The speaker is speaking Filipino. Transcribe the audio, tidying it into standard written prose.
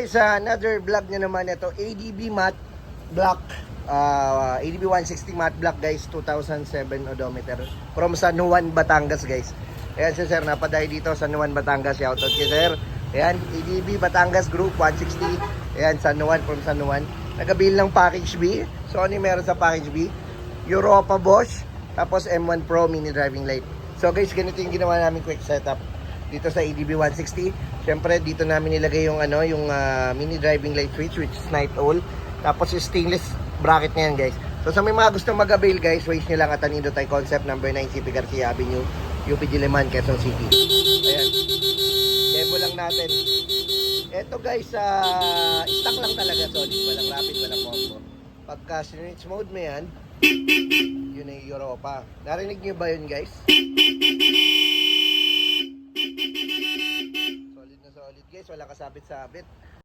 guys, another vlog na naman ito. ADB matte black. ADB 160 matte black guys, 2007 odometer. From San Juan, Batangas guys. Ayan si sir, napadayo dito San Juan, Batangas. Shoutout kay sir. Ayan, ADB Batangas Group 160. Ayan, San Juan, from San Juan. Nagabil ng package B. So ano yung meron sa package B? Europa Bosch. Tapos M1 Pro mini driving light. So guys, ganito yung ginawa namin quick setup dito sa ADB 160. Siyempre dito namin nilagay yung mini driving light switch, which is night owl. Tapos yung stainless bracket na yan guys. So sa may mga gustong mag-avail guys, waste nyo lang at Anido Thai Concept number 9 CP Garcia Avenue, UP Diliman, Quezon City. Ayan, demo lang natin. Eto guys, stock lang talaga, solid, walang rapid, walang combo. Pagka snitch mode mo yan, yun ay Europa. Narinig nyo ba yun guys? Solid na solid guys, walang kasabit-sabit.